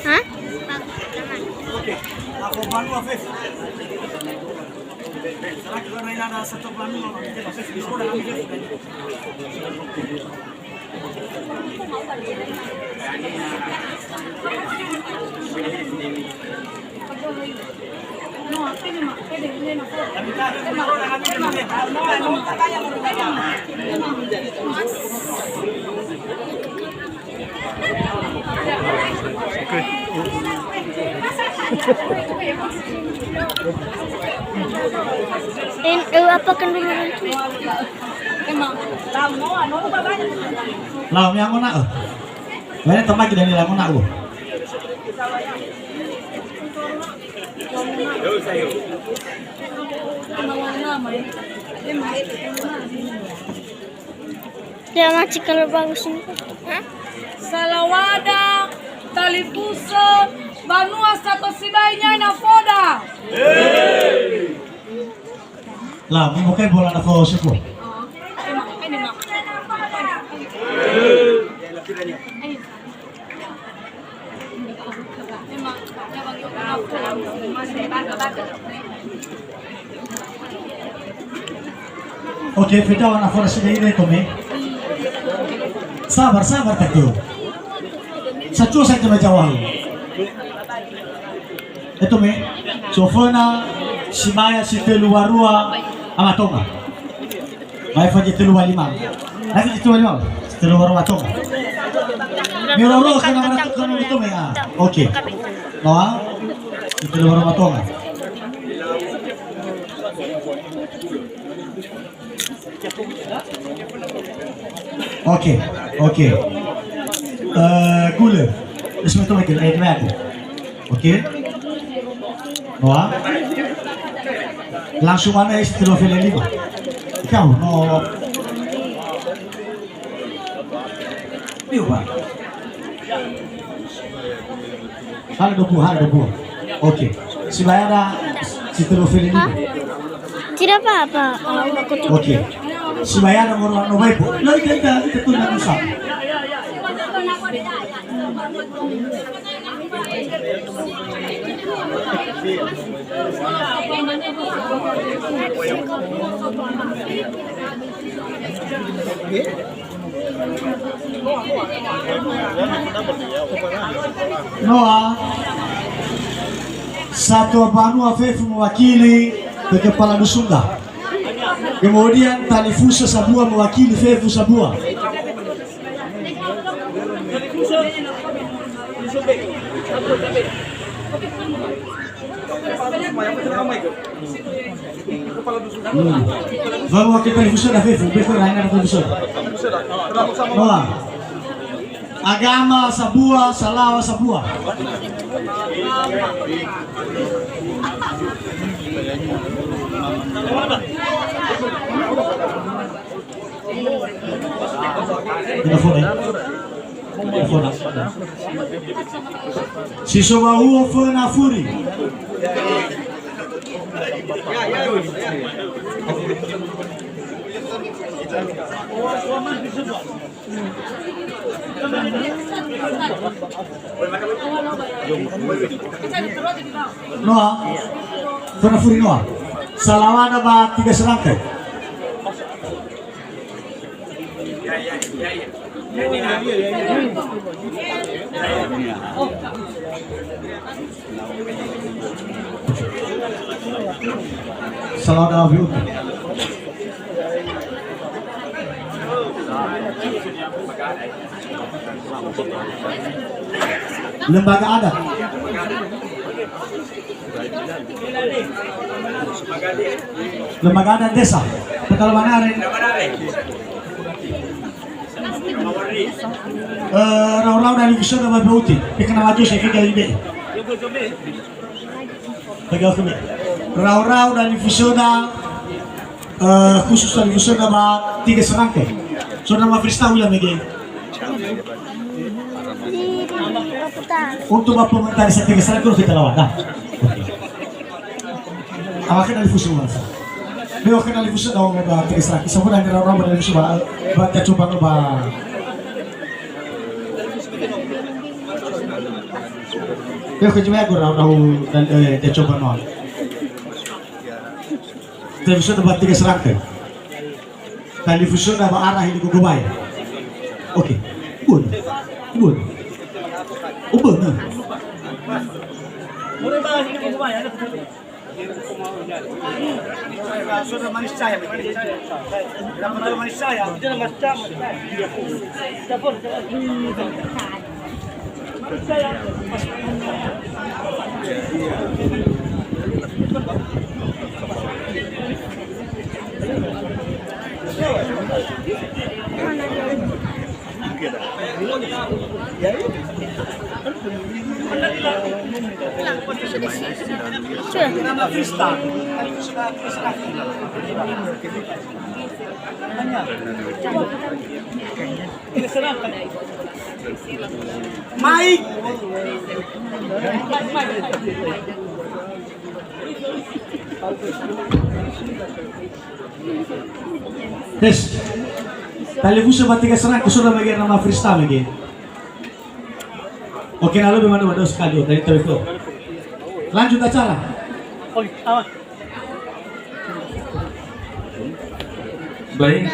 Hah? Oke, ako Manu Afif. Sarang kita main ada satu Manu Afif di sekolah kami. Apakan dulu nanti? Lau yang mana? Mana tempat kita ni lau mana? Dia macam kalau bagus ni. Salawada, Talipuso, Banua Satu Sidainya Nafoda. Lah, mau bukan bola nak kau siapa? Okey, kita nak fora sini ini kami. Sabar tak tu. Satu saja macam itu me. Sofona, Simaya, Sitelu Warua, Amatonga. Mai faji telu lima. Lagi itu lima. Sitelu Warua Amatonga. Miroro kana kana itu me. Okey. Noa. Sitelu Warua Amatonga. Okey. Gula. Semua tu makin air lagi. Okey. Noa. Langsung mana istri film lima? Kau no. Biar. Hal 20. Okey. Siapa istri film lima? Tidak apa-apa. Okey. Siapa orang no baik. Lalu kita tu nak usah. Noah, satu Banu Afif mewakili ke kepala Dusunga. Kemudian Talifusa Sabua mewakili Fefu Sabua. Vamos kita Talifusa dah Fefu, Fefu lain Talifusa. Noah. Agama Sabua, Salawa Sabua. Si Sobahu Fena Furi. Noah, Fena Furi Noah. Salawana ba 3 serangkai? Salawana view. Lembaga adat. Lembaga adat desa. Pekalmanare. Rau-rau dari Vision sama Bauti. Ikan maju saya kira ini. Pegang ke Rau-rau dari Vision khusus dari Vision sama 3 serangkai. So nama freestyle ya Megi. Untuk apa komentari saya 3 serangkai kita lawan. Nah. Awak dari Vision masa. Beo kenal Vision daw ba 3 serangkai. Semua dari Rau-rau dari Vision ba coba ba. Beo kejumlah aku Rau-rau dan coba non. Televisyon dapat 3 serangkai. Televisyon dapat arah ini gugubay. Oke, bun. Ubun. Sudah manis saya. Dapat manis saya. Mike. Yes. Televisyon ba 3 serangkai sudah bagian nama freestyle lagi. Oke, lalu bagaimana waduh sekali dari telepon. Lanjut acara. Baik.